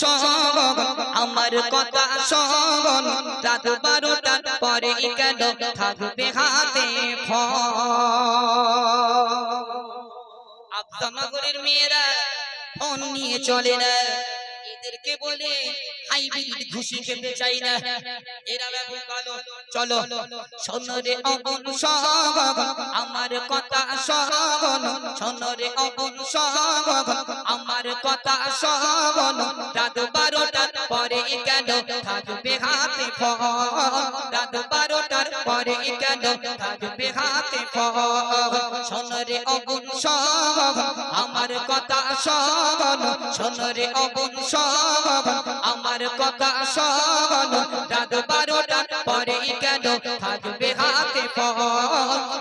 শোন আমার কথা শোন রাত 12টার পরে কেন থাকবে হাতে ফোন আফতানগরের মেয়েরা ফোন নিয়ে চলে না এদেরকে বলে হাইব্রিড ঘুষি খেতে চাই না এরা বাবু বলো চলো শোনো রে অবন শোন আমার কথা শোন শোনো রে অবন শোন আমার কথা শোন রাত 12টার পরে কেন থাকবে হাতে ফোন রাত 12টার পরে কেন থাকবে হাতে ফোন শোনো রে অবন শোন আমার কথা শোন শোনো রে অবন শোন আমার কথা শোন রাত 12টার পরে কেন থাকবে হাতে ফোন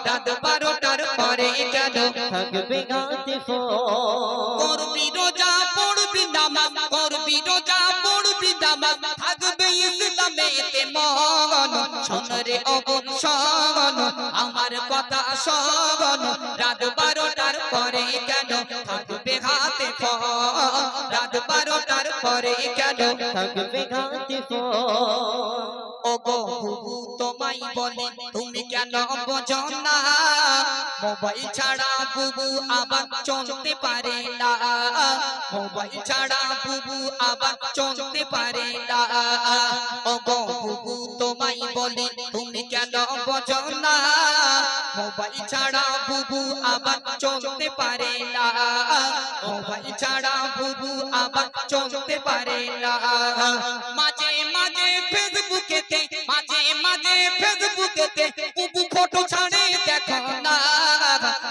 রাত 12টার পরে কেন থাকবে হাতে ফোন করবি রোজা পড়বি নামাজ করবি রোজা পড়বি নামাজ থাকবে ইসলামেতে মন শোন রে অবন শোন আমার কথা শোন রাত 12টার পরে কেন থাকবে হাতে ফোন রাত 12টার পরে কেন থাকবে হাতে ফোন ওগো বুবু তোমায় বলে তুমি কেন বোঝো না মোবাইল ছাড়া বুবু আবার চলতে পারে না মোবাইল ছাড়া বুবু আবার চলতে পারে না ওগো বুবু তোমায় বলে তুমি কেন বোঝো না মোবাইল ছাড়া বুবু আবার চলতে পারে না মোবাইল ছাড়া বুবু আবার চলতে পারে না মাঝে মাঝে ফেসবুকেতে মাঝে মাঝে ফেসবুকেতে বুবু ফটো ছাড়ে দেখো না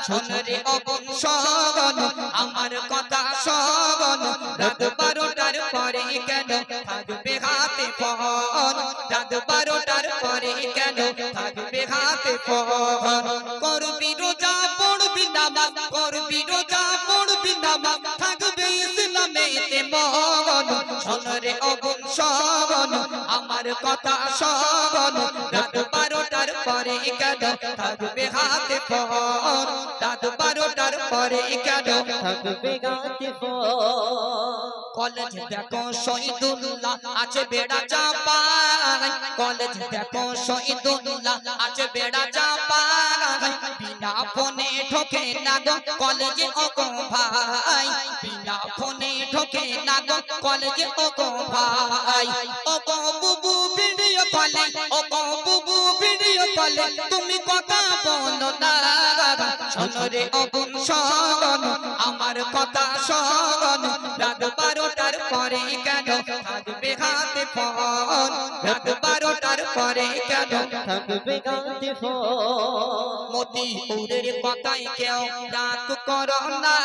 শোন রে অবন শোন আমার কথা শোন রাত 12টার পরে কেন থাকবে হাতে ফোন রাত 12টার পরে কেন থাকবে হাতে ফোন করবি রোজা পড়বি নামাজ করবি রোজা পড়বি নামাজ থাকবে ইসলামেতে মন শোন রে অবন শোন আমার কথা শোন রাত 12টার পরে কেন থাকবে হাতে ফোন রাত 12টার পরে কেন থাকবে হাতে ফোন কলেজ দেখো শহীদুল্লাহ আছে বেড়া চাপায় কলেজ দেখো শহীদুল্লাহ আছে বেড়া চাপায় বিনা ফোনে ঢোকে না গো কলেজে ও গো ভাই বিনা ফোনে ঢোকে না গো কলেজে ও গো ভাই ও গো বুবু ভিডিও কলে ও গো বুবু ভিডিও কলে তুমি কথা বলো না শোনো রে অবন শোন আমার কথা শোন রাত 12টার পরে কেন থাকবে হাতে ফোন রাত 12টার পরে কেন থাকবে হাতে ফোন মতিউরের কথাই কেউ রাত করো না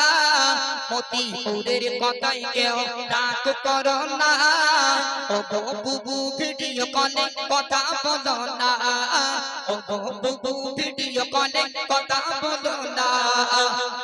মতিউরের কথাই কেউ রাত করো না ও গো বুবু ভিডিও কলে কথা বলো না ও গো বুবু ভিডিও কলে কথা বলো না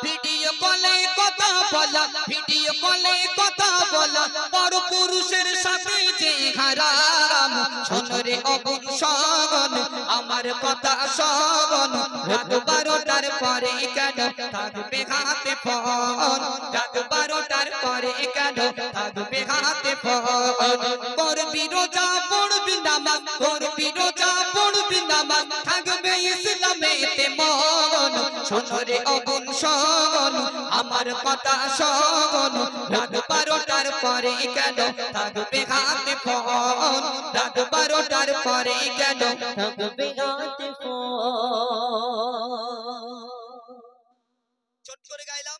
ভিডিও কলে কথা বলা ভিডিও কলে কথা বলা বড় পুরুষের সাথে যে হারাম শোন রে অবন শোন আমার কথা শোন রাত 12টার পরে কেন থাকবে হাতে ফোন রাত 12টার পরে কেন থাকবে হাতে ফোন করবি রোজা পড়বি নামাজ করবি রোজা পড়বি নামাজ থাকবে ইসলামেতে মন শোন রে অবন শোন আমার কথা শোন রাত 12টার পরে কেন থাকবে হাতে ফোন রাত 12টার পরে কেন থাকবে হাতে ফোন ছোট করে গাইলাম।